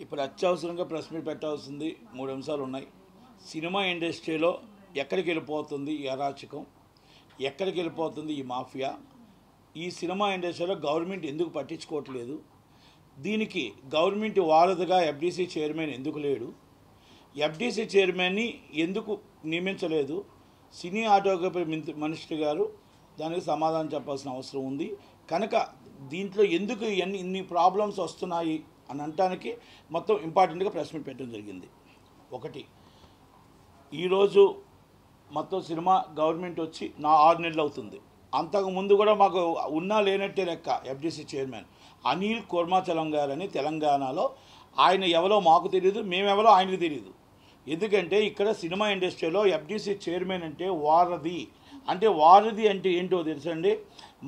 ఇప్పుడు అత్యవసరంగా press meet పెట్టాల్సింది 3 అంశాలు ఉన్నాయి. సినిమా ఇండస్ట్రీలో ఎక్కడికి వెళ్ళిపోతుంది ఈ అరాచకం, ఎక్కడికి వెళ్ళిపోతుంది ఈ మాఫియా, ఈ సినిమా ఇండస్ట్రీలో గవర్నమెంట్ ఎందుకు పట్టించుకోవట్లేదు, దీనికి గవర్నమెంట్ వారధిగా ఎఫ్డీసీ చైర్మన్ ఎందుకు లేడు, ఎఫ్డీసీ చైర్మన్ని ఎందుకు నియమించలేదు, సినీ ఆటోగ్రఫీ మినిస్టర్ గారు దానికి సమాధానం చెప్పాల్సిన అవసరం ఉంది. కనుక దీంట్లో ఎందుకు ఇన్ని ప్రాబ్లమ్స్ వస్తున్నాయి అని అనటానికి మొత్తం ఇంపార్టెంట్గా ప్రెస్ మీట్ పెట్టడం జరిగింది. ఒకటి, ఈరోజు మొత్తం సినిమా గవర్నమెంట్ వచ్చి 6 నెలలు అవుతుంది. అంతకుముందు కూడా మాకు ఉన్నా లేనట్టే లెక్క. ఎఫ్డీసీ చైర్మన్ అనిల్ కుర్మాచలం గారని తెలంగాణలో, ఆయన ఎవరో మాకు తెలియదు, మేమెవరో ఆయనకు తెలియదు. ఎందుకంటే ఇక్కడ సినిమా ఇండస్ట్రీలో ఎఫ్డీసీ చైర్మన్ అంటే వారధి. వారధి అంటే ఏంటో తెలుసండి.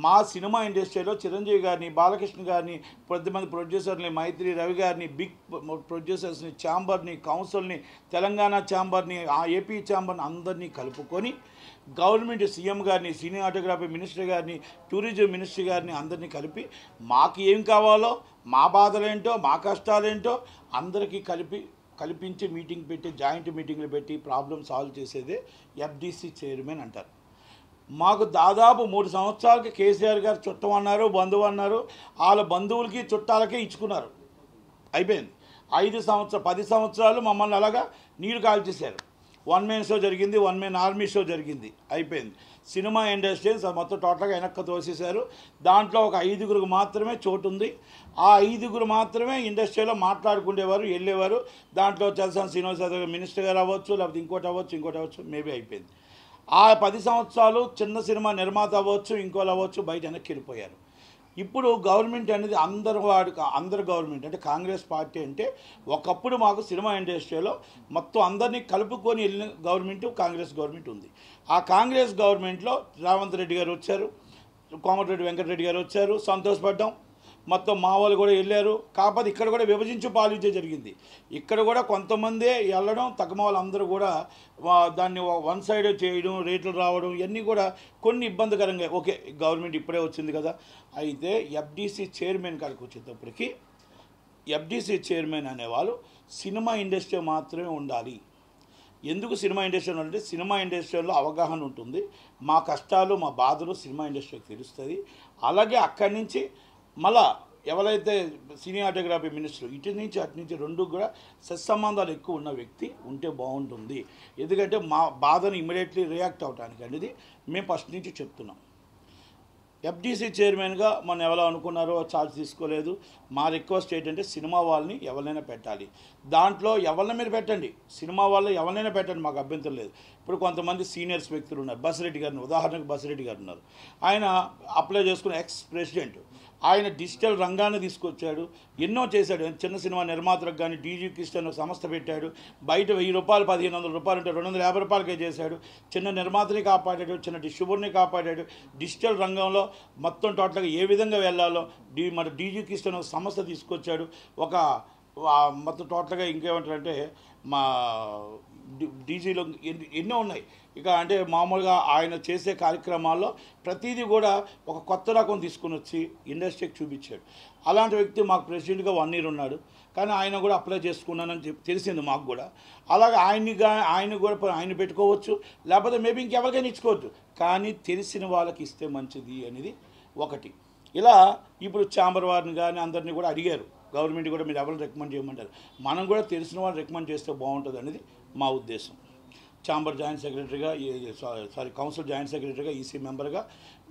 మా సినిమా ఇండస్ట్రీలో చిరంజీవి గారిని, బాలకృష్ణ గారిని, కొద్దిమంది ప్రొడ్యూసర్ని, మైత్రి రవి గారిని, బిగ్ ప్రొడ్యూసర్స్ని, ఛాంబర్ని, కౌన్సిల్ని, తెలంగాణ ఛాంబర్ని, ఏపీ ఛాంబర్ని అందరినీ కలుపుకొని గవర్నమెంట్ సీఎం గారిని, సినీ ఆటోగ్రఫీ మినిస్టర్ గారిని, టూరిజం మినిస్టర్ గారిని అందరినీ కలిపి మాకు ఏం కావాలో, మా బాధలేంటో, మా కష్టాలేంటో అందరికీ కల్పించి మీటింగ్ పెట్టి, జాయింట్ మీటింగ్లు పెట్టి ప్రాబ్లం సాల్వ్ చేసేదే ఎఫ్డీసీ చైర్మన్ అంటారు. మాకు దాదాపు 3 సంవత్సరాలకి కేసీఆర్ గారు చుట్టం అన్నారు, బంధువు అన్నారు. వాళ్ళ బంధువులకి చుట్టాలకే ఇచ్చుకున్నారు. అయిపోయింది. 10 సంవత్సరాలు మమ్మల్ని అలాగా నీరు కాల్చేశారు. 1 man షో జరిగింది, 1 man ఆర్మీ షో జరిగింది, అయిపోయింది. సినిమా ఇండస్ట్రీ మొత్తం టోటల్గా వెనక్కి తోసేశారు. దాంట్లో ఒక 5గురికి మాత్రమే చోటు ఉంది. ఆ 5గురు మాత్రమే ఇండస్ట్రీలో మాట్లాడుకునేవారు, వెళ్ళేవారు. దాంట్లో చలసాని శ్రీనివాస్ యాదవ్ మినిస్టర్ గారు అవ్వచ్చు, లేకపోతే ఇంకోటి అవ్వచ్చు, మేబీ అయిపోయింది. ఆ 10 సంవత్సరాలు చిన్న సినిమా నిర్మాత అవ్వచ్చు, ఇంకోళ్ళు అవ్వచ్చు, బయట వెనక్కి వెళ్ళిపోయారు. ఇప్పుడు గవర్నమెంట్ అనేది అందరు గవర్నమెంట్ అంటే కాంగ్రెస్ పార్టీ అంటే ఒకప్పుడు మాకు సినిమా ఇండస్ట్రీలో మొత్తం అందరినీ కలుపుకొని వెళ్ళిన గవర్నమెంట్ కాంగ్రెస్ గవర్నమెంట్ ఉంది. ఆ కాంగ్రెస్ గవర్నమెంట్లో రేవంత్ రెడ్డి గారు వచ్చారు, కోమటిరెడ్డి వెంకటరెడ్డి గారు వచ్చారు, సంతోషపడ్డాం. మొత్తం మా వాళ్ళు కూడా వెళ్ళారు. కాకపోతే ఇక్కడ కూడా విభజించి పాలించే జరిగింది. ఇక్కడ కూడా కొంతమందే వెళ్ళడం, తగ్గమ వాళ్ళందరూ కూడా దాన్ని వన్ సైడ్ చేయడం, రేట్లు రావడం, ఇవన్నీ కూడా కొన్ని ఇబ్బందికరంగా. ఓకే, గవర్నమెంట్ ఇప్పుడే వచ్చింది కదా. అయితే ఎఫ్డీసీ చైర్మన్ కాడికి వచ్చేటప్పటికి ఎఫ్డీసీ చైర్మన్ అనేవాళ్ళు సినిమా ఇండస్ట్రీ మాత్రమే ఉండాలి. ఎందుకు సినిమా ఇండస్ట్రీలో అంటే సినిమా ఇండస్ట్రీలో అవగాహన ఉంటుంది. మా కష్టాలు, మా బాధలు సినిమా ఇండస్ట్రీకి తెలుస్తుంది. అలాగే అక్కడి నుంచి మళ్ళా ఎవరైతే సినీ ఆటోగ్రఫీ మినిస్టర్ ఇటు నుంచి అటు నుంచి 2 కూడా సత్సంబంధాలు ఎక్కువ ఉన్న వ్యక్తి ఉంటే బాగుంటుంది. ఎందుకంటే మా బాధను ఇమ్మీడియట్లీ రియాక్ట్ అవడానికి అనేది మేము ఫస్ట్ నుంచి చెప్తున్నాం. ఎఫ్డీసీ చైర్మన్గా మనం ఎవరో అనుకున్నారో ఛార్జ్ తీసుకోలేదు. మా రిక్వెస్ట్ ఏంటంటే సినిమా వాళ్ళని ఎవరినైనా పెట్టాలి. దాంట్లో ఎవరిని మీరు పెట్టండి, సినిమా వాళ్ళు ఎవరినైనా పెట్టండి, మాకు అభ్యంతరం లేదు. ఇప్పుడు కొంతమంది సీనియర్స్ వ్యక్తులు ఉన్నారు. బసిరెడ్డి గారిని ఉదాహరణకు బసిరెడ్డి గారు ఉన్నారు. ఆయన అప్లై చేసుకున్న ఎక్స్ ప్రెసిడెంట్. ఆయన డిజిటల్ రంగాన్ని తీసుకొచ్చాడు, ఎన్నో చేశాడు. చిన్న సినిమా నిర్మాతలకు కానీ డీజీ కిస్టన్ సంస్థ పెట్టాడు. బయట 1000 రూపాయలు 1500 రూపాయలు ఉంటే 250 రూపాయలకే చేశాడు. చిన్న నిర్మాతని కాపాడాడు, చిన్న డిస్ట్రిబ్యూటర్ని కాపాడాడు. డిజిటల్ రంగంలో మొత్తం టోటల్గా ఏ విధంగా వెళ్ళాలో మన డీజీ కిస్టన్ సంస్థ తీసుకొచ్చాడు. ఒక మొత్తం టోటల్గా ఇంకేమంటారంటే మా డీజీలో ఎన్నో ఉన్నాయి. ఇక అంటే మామూలుగా ఆయన చేసే కార్యక్రమాల్లో ప్రతిదీ కూడా ఒక కొత్త రకం తీసుకుని వచ్చి ఇండస్ట్రీకి చూపించాడు. అలాంటి వ్యక్తి మాకు ప్రెసిడెంట్గా 1 year ఉన్నాడు. కానీ ఆయన కూడా అప్లై చేసుకున్నానని తెలిసింది మాకు కూడా. అలాగే ఆయన పెట్టుకోవచ్చు, లేకపోతే మేబీ ఇంకెవరికైనా ఇచ్చుకోవచ్చు. కానీ తెలిసిన వాళ్ళకి ఇస్తే మంచిది అనేది ఒకటి. ఇలా ఇప్పుడు ఛాంబర్ వారిని కానీ అందరినీ కూడా అడిగారు. గవర్నమెంట్ కూడా మీరు ఎవరు రికమెండ్ చేయమంటారు, మనం కూడా తెలిసిన వాళ్ళు రికమెండ్ చేస్తే బాగుంటుంది అనేది మా ఉద్దేశం. ఛాంబర్ జాయింట్ సెక్రటరీగా, కౌన్సిల్ జాయింట్ సెక్రటరీగా, ఈసీ మెంబర్గా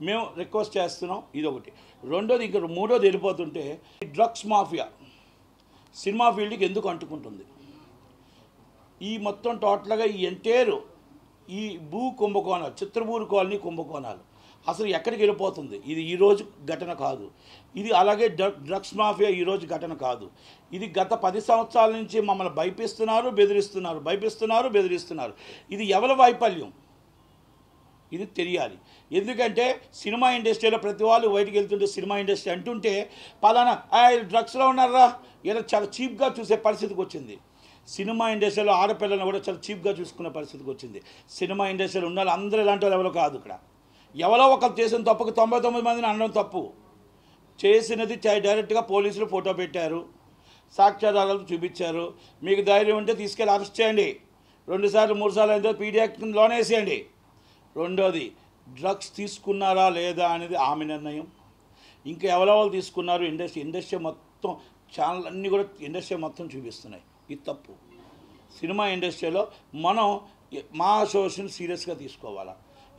మేము రిక్వెస్ట్ చేస్తున్నాం. ఇదొకటి. రెండోది, ఇంకా మూడోది వెళ్ళిపోతుంటే డ్రగ్స్ మాఫియా సినిమా ఫీల్డ్కి ఎందుకు అంటుకుంటుంది? ఈ మొత్తం టోటల్గా ఈ ఎంటైర్ ఈ భూ కుంభకోణాలు, చిత్రభూరి కాలనీ కుంభకోణాలు అసలు ఎక్కడికి వెళ్ళిపోతుంది? ఇది ఈరోజు ఘటన కాదు. ఇది అలాగే డ్రగ్స్ మాఫియా ఈరోజు ఘటన కాదు. ఇది గత 10 సంవత్సరాల నుంచి మమ్మల్ని బెదిరిస్తున్నారు. ఇది ఎవరి వైఫల్యం? ఇది తెలియాలి. ఎందుకంటే సినిమా ఇండస్ట్రీలో ప్రతి వాళ్ళు బయటికి వెళ్తుంటే సినిమా ఇండస్ట్రీ అంటుంటే పలానా డ్రగ్స్లో ఉన్నారా ఇలా చాలా చీప్గా చూసే పరిస్థితికి వచ్చింది. సినిమా ఇండస్ట్రీలో ఆడపిల్లలను కూడా చాలా చీప్గా చూసుకునే పరిస్థితికి వచ్చింది. సినిమా ఇండస్ట్రీలో ఉన్న వాళ్ళు అందరూ ఇలాంటి వాళ్ళు ఎవరో కాదు. ఇక్కడ ఎవరో ఒకరు చేసిన తప్పుకు 99 మందిని అనడం తప్పు. చేసినది డైరెక్ట్గా పోలీసులు ఫోటో పెట్టారు. సాక్ష్యాధారాలు చూపించారు. మీకు ధైర్యం ఉంటే తీసుకెళ్ళి అరెస్ట్ చేయండి. 2 సార్లు 3 సార్లు అయితే పీడీ యాక్ట్ కింద లోన్ వేసేయండి. రెండోది, డ్రగ్స్ తీసుకున్నారా లేదా అనేది ఆమె నిర్ణయం. ఇంకా ఎవరెవరు తీసుకున్నారు, ఇండస్ట్రీ మొత్తం ఛానల్ అన్నీ కూడా ఇండస్ట్రీ మొత్తం చూపిస్తున్నాయి. ఇది తప్పు. సినిమా ఇండస్ట్రీలో మనం మా అసోసియేషన్ సీరియస్గా తీసుకోవాలా.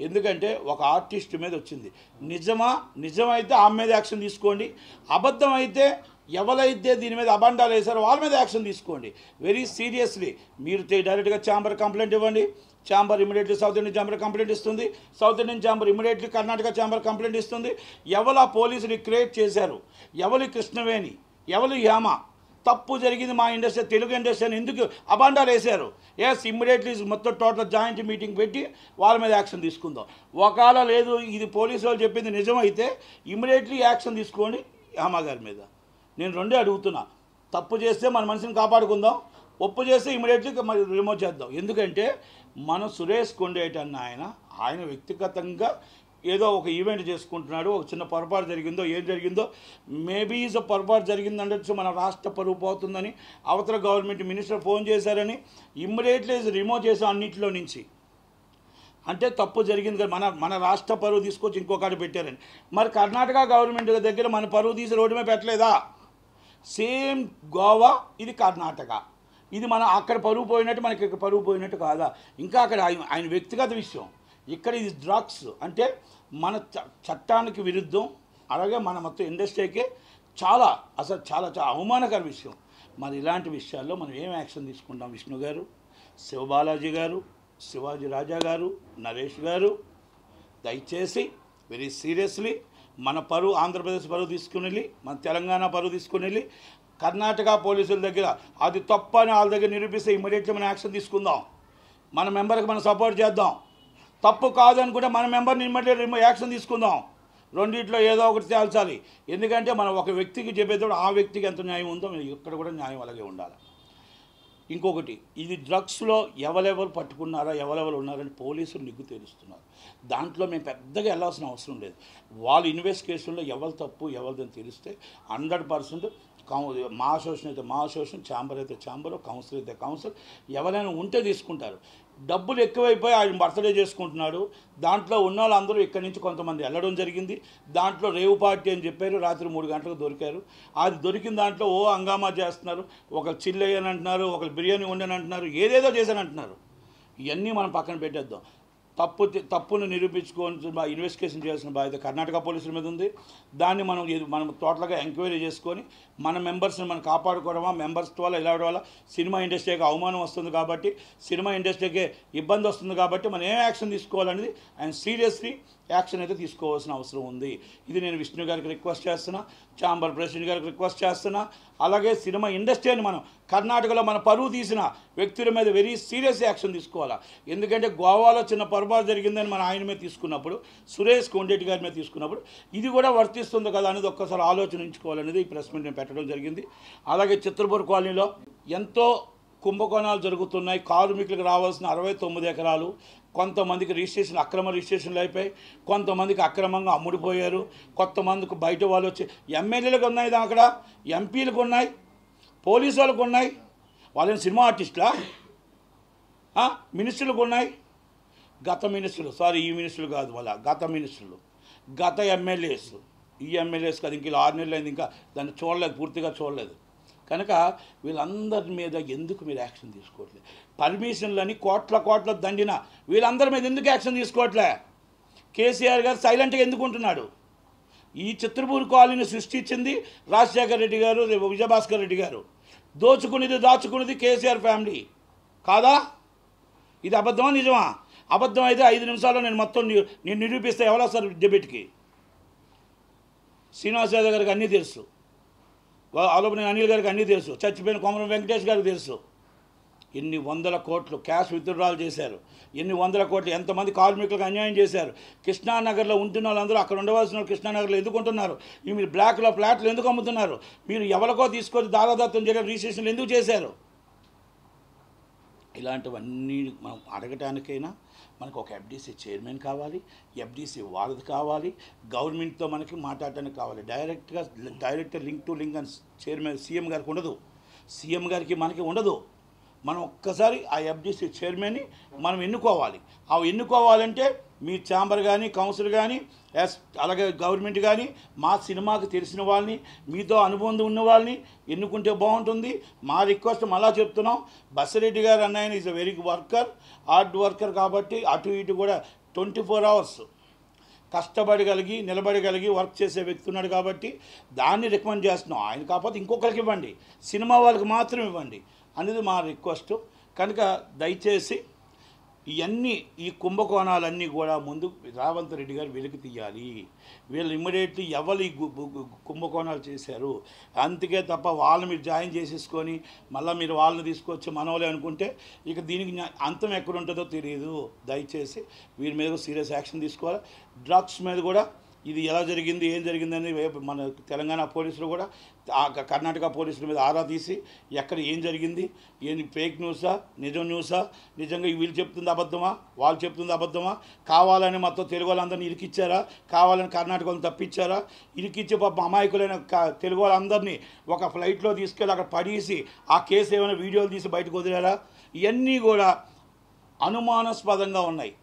ఎందుకంటే ఒక ఆర్టిస్ట్ మీద వచ్చింది, నిజమైతే ఆమె మీద యాక్షన్ తీసుకోండి. అబద్ధం అయితే ఎవరైతే దీని మీద అబండాలు వేశారో వాళ్ళ మీద యాక్షన్ తీసుకోండి. వెరీ సీరియస్లీ మీరు డైరెక్ట్గా ఛాంబర్ కంప్లైంట్ ఇవ్వండి. Chamber immediately South Indian chamber complaint ఇస్తుంది. South Indian chamber immediately Karnataka chamber complaint ఇస్తుంది. ఎవరు పోలీసులు క్రియేట్ చేశారు, ఎవరు కృష్ణవేణి, ఎవరు యామ, తప్పు జరిగింది మా ఇండస్ట్రీ, తెలుగు ఇండస్ట్రీని ఎందుకు అబాండాలు వేశారు, ఎస్ ఇమ్మీడియట్లీ మొత్తం టోటల్ జాయింట్ మీటింగ్ పెట్టి వాళ్ళ మీద యాక్షన్ తీసుకుందాం. ఒకవేళ లేదు ఇది పోలీసు వాళ్ళు చెప్పింది నిజమైతే ఇమ్మీడియట్లీ యాక్షన్ తీసుకోండి యామ గారి మీద. నేను రెండే అడుగుతున్నా. తప్పు చేస్తే మన మనిషిని కాపాడుకుందాం, ఒప్పు చేస్తే ఇమీడియట్లీ మరి రిమూవ్ చేద్దాం. ఎందుకంటే మన సురేష్ కొండేటి అన్న ఆయన వ్యక్తిగతంగా ఏదో ఒక ఈవెంట్ చేసుకుంటున్నాడు. ఒక చిన్న పొరపాటు జరిగిందో ఏం జరిగిందో, మేబీ ఈజ్ పొరపాటు జరిగిందండొచ్చు, మన రాష్ట్ర పరువు పోతుందని అవతల గవర్నమెంట్ మినిస్టర్ ఫోన్ చేశారని ఇమ్మీడియట్లీ రిమూవ్ చేసాం అన్నింటిలో నుంచి. అంటే తప్పు జరిగింది కదా, మన రాష్ట్ర పరువు తీసుకొచ్చి ఇంకొకటి పెట్టారని. మరి కర్ణాటక గవర్నమెంట్ దగ్గర మన పరువు తీసి రోడ్డు మీద పెట్టలేదా? సేమ్ గోవా, ఇది కర్ణాటక. ఇది మన అక్కడ పరువు పోయినట్టు మనకి ఇక్కడ పరువు పోయినట్టు కాదా? ఇంకా అక్కడ ఆయన వ్యక్తిగత విషయం, ఇక్కడ ఇది డ్రగ్స్ అంటే మన చట్టానికి విరుద్ధం. అలాగే మన మొత్తం ఇండస్ట్రీకి చాలా అవమానకర విషయం. మరి ఇలాంటి విషయాల్లో మనం ఏం యాక్షన్ తీసుకుంటాం? విష్ణు గారు, శివబాలాజీ గారు, శివాజీ రాజా గారు, నరేష్ గారు, దయచేసి వెరీ సీరియస్లీ మన పరువు, ఆంధ్రప్రదేశ్ పరువు తీసుకుని వెళ్ళి, మన తెలంగాణ పరువు తీసుకుని వెళ్ళి కర్ణాటక పోలీసుల దగ్గర అది తప్పు అని వాళ్ళ దగ్గర నిరూపిస్తే ఇమ్మీడియట్లీ మనం యాక్షన్ తీసుకుందాం. మన మెంబర్కి మనం సపోర్ట్ చేద్దాం. తప్పు కాదనుకుంటే మన మెంబర్ని ఇమ్మీడియట్లీ యాక్షన్ తీసుకుందాం. రెండిట్లో ఏదో ఒకటి తేల్చాలి. ఎందుకంటే మనం ఒక వ్యక్తికి చెప్పేటప్పుడు ఆ వ్యక్తికి ఎంత న్యాయం ఉందో ఇక్కడ కూడా న్యాయం అలాగే ఉండాలి. ఇంకొకటి, ఇది డ్రగ్స్లో ఎవరెవరు పట్టుకున్నారా, ఎవరెవరు ఉన్నారని పోలీసులు నిగ్గు తేలుస్తున్నారు. దాంట్లో మేము పెద్దగా వెళ్ళాల్సిన అవసరం లేదు. వాళ్ళ ఇన్వెస్టిగేషన్లో ఎవరు తప్పు ఎవరిదని తెలిస్తే 100% మా అసోసియేషన్ అయితే మా అసోసియేషన్, ఛాంబర్ అయితే ఛాంబరు, కౌన్సిల్ అయితే కౌన్సిల్, ఎవరైనా ఉంటే తీసుకుంటారు. డబ్బులు ఎక్కువైపోయి ఆయన బర్త్డే చేసుకుంటున్నాడు. దాంట్లో ఉన్న వాళ్ళందరూ ఇక్కడి నుంచి కొంతమంది వెళ్ళడం జరిగింది. దాంట్లో రేవు పార్టీ అని చెప్పారు, రాత్రి 3 గంటలకు దొరికారు. అది దొరికిన దాంట్లో హంగామా చేస్తున్నారు. ఒకరు చిల్లయ్యని అంటున్నారు, ఒకరు బిర్యానీ వండని అంటున్నారు, ఏదేదో చేశాను అంటున్నారు. ఇవన్నీ మనం పక్కన పెట్టేద్దాం. తప్పును నిరూపించుకోవాల్సిన ఇన్వెస్టిగేషన్ చేయాల్సిన బాధ్యత కర్ణాటక పోలీసుల మీద ఉంది. దాన్ని మనం టోటల్గా ఎంక్వైరీ చేసుకొని మన మెంబర్స్ని మనం కాపాడుకోవడమా, మెంబర్స్ వల్ల ఇలా వల్ల సినిమా ఇండస్ట్రీకి అవమానం వస్తుంది కాబట్టి, సినిమా ఇండస్ట్రీకి ఇబ్బంది వస్తుంది కాబట్టి మనం ఏం యాక్షన్ తీసుకోవాలనేది ఆయన సీరియస్లీ యాక్షన్ అయితే తీసుకోవాల్సిన అవసరం ఉంది. ఇది నేను విష్ణు గారికి రిక్వెస్ట్ చేస్తున్నా, ఛాంబర్ ప్రెసిడెంట్ గారికి రిక్వెస్ట్ చేస్తున్నా. అలాగే సినిమా ఇండస్ట్రీని మనం కర్ణాటకలో మన పరువు తీసిన వ్యక్తుల మీద వెరీ సీరియస్ యాక్షన్ తీసుకోవాలా. ఎందుకంటే గోవాలో చిన్న పొరపాటు జరిగిందని మన ఆయన మీద తీసుకున్నప్పుడు, సురేష్ కొండేటి గారి మీద తీసుకున్నప్పుడు ఇది కూడా వర్తిస్తుంది కదా అనేది ఒక్కసారి ఆలోచించుకోవాలనేది ఈ ప్రెస్ మీట్ నేను పెట్టడం జరిగింది. అలాగే చిత్రపూర్ కాలనీలో ఎంతో కుంభకోణాలు జరుగుతున్నాయి. కార్మికులకు రావాల్సిన 69 ఎకరాలు కొంతమందికి అక్రమ రిజిస్ట్రేషన్లు అయిపోయి, కొంతమందికి అక్రమంగా అమ్ముడిపోయారు, కొంతమందికి బయట వాళ్ళు వచ్చి ఎమ్మెల్యేలకు ఉన్నాయి, అక్కడ ఎంపీలకు ఉన్నాయి, పోలీసు వాళ్ళకు ఉన్నాయి. వాళ్ళని సినిమా ఆర్టిస్టులా? మినిస్టర్లకు ఉన్నాయి. గత మినిస్టర్లు, ఈ మినిస్టర్లు కాదు, వాళ్ళ గత మినిస్టర్లు, గత ఎమ్మెల్యేస్, ఈ ఎమ్మెల్యేస్ కాదు. ఇంక ఇలా 6 నెలలు అయింది, ఇంకా దాన్ని చూడలేదు, పూర్తిగా చూడలేదు. కనుక వీళ్ళందరి మీద ఎందుకు మీరు యాక్షన్ తీసుకోవట్లేదు? పర్మిషన్లని కోట్ల దండిన వీళ్ళందరి మీద ఎందుకు యాక్షన్ తీసుకోవట్లే? కేసీఆర్ గారు సైలెంట్గా ఎందుకు ఉంటున్నాడు? ఈ చిత్రపూర్ కాలనీని సృష్టించింది రాజశేఖర రెడ్డి గారు, విజయభాస్కర్ రెడ్డి గారు. దాచుకున్నది కేసీఆర్ ఫ్యామిలీ కాదా? ఇది అబద్ధమా నిజమా? అబద్ధం అయితే 5 నిమిషాల్లో నేను మొత్తం నిరూపిస్తే ఎవరో సార్ డిబేట్కి. శ్రీనివాస్ యాదవ్ గారికి అన్నీ తెలుసు, ఆలోపన అనిల్ గారికి అన్నీ తెలుసు, చచ్చిపోయిన కొమరం వెంకటేష్ గారికి తెలుసు. ఎన్ని 100 కోట్లు క్యాష్ విత్డ్రాల్ చేశారు, ఎన్ని 100 కోట్లు ఎంతమంది కార్మికులకు అన్యాయం చేశారు. కృష్ణానగర్లో ఉంటున్న వాళ్ళందరూ అక్కడ ఉండవలసిన వాళ్ళు కృష్ణానగర్లో ఎందుకు ఉంటున్నారు? మీరు బ్లాక్లో ఫ్లాట్లు ఎందుకు అమ్ముతున్నారు? మీరు ఎవరికో తీసుకొని దారాదత్తం చేయడం, రిజిస్ట్రేషన్లు ఎందుకు చేశారు? ఇలాంటివన్నీ మనం అడగటానికైనా మనకు ఒక ఎఫ్డీసీ చైర్మన్ కావాలి, ఎఫ్డీసీ వాళ్ళది కావాలి, గవర్నమెంట్తో మనకి మాట్లాడటానికి కావాలి. డైరెక్ట్ లింక్ టు లింక్ అని చైర్మన్ సీఎం గారికి ఉండదు. సీఎం గారికి మనకి ఉండదు. మనం ఒక్కసారి ఆ ఎఫ్డిసి చైర్మన్ని మనం ఎన్నుకోవాలి. అవి ఎన్నుకోవాలంటే మీ ఛాంబర్ కానీ, కౌన్సిల్ కానీ, అలాగే గవర్నమెంట్ కానీ మా సినిమాకి తెలిసిన వాళ్ళని, మీతో అనుబంధం ఉన్న వాళ్ళని ఎన్నుకుంటే బాగుంటుంది. మా రిక్వెస్ట్ మళ్ళా చెప్తున్నాం, బసిరెడ్డి గారు అన్నయ్య is a very hard worker కాబట్టి అటు ఇటు కూడా 24 hours కష్టపడగలిగి నిలబడగలిగి వర్క్ చేసే వ్యక్తి ఉన్నాడు కాబట్టి దాన్ని రికమెండ్ చేస్తున్నాం. ఆయన కాకపోతే ఇంకొకరికి ఇవ్వండి, సినిమా వాళ్ళకి మాత్రం ఇవ్వండి అనేది మా రిక్వెస్ట్. కనుక దయచేసి ఇవన్నీ ఈ కుంభకోణాలన్నీ కూడా ముందు రేవంత్ రెడ్డి గారు వెలికి తీయాలి. వీళ్ళు ఇమ్మీడియట్లీ ఎవరు ఈ కుంభకోణాలు చేశారు అందుకే తప్ప వాళ్ళు మీరు జాయిన్ చేసేసుకొని మళ్ళీ మీరు వాళ్ళని తీసుకొచ్చి మనవలే అనుకుంటే ఇక దీనికి అంతం ఎక్కడ ఉంటుందో తెలియదు. దయచేసి వీరి మీద సీరియస్ యాక్షన్ తీసుకోవాలి. డ్రగ్స్ మీద కూడా ఇది ఎలా జరిగింది, ఏం జరిగిందని మన తెలంగాణ పోలీసులు కూడా కర్ణాటక పోలీసుల మీద ఆరా తీసి ఎక్కడ ఏం జరిగింది, ఏంది ఫేక్ న్యూసా, నిజం న్యూసా, నిజంగా వీళ్ళు చెప్తుంది అబద్ధమా, వాళ్ళు చెప్తుంది అబద్ధమా, కావాలని మొత్తం తెలుగు వాళ్ళందరినీ ఇరికిచ్చారా, కావాలని కర్ణాటక వాళ్ళని తప్పించారా, ఇరికిచ్చి పాప అమాయకులైన తెలుగు వాళ్ళందరినీ ఒక ఫ్లైట్లో తీసుకెళ్ళి అక్కడ పడేసి ఆ కేసు ఏమైనా వీడియోలు తీసి బయటకు వదిలేరా, ఇవన్నీ కూడా అనుమానాస్పదంగా ఉన్నాయి.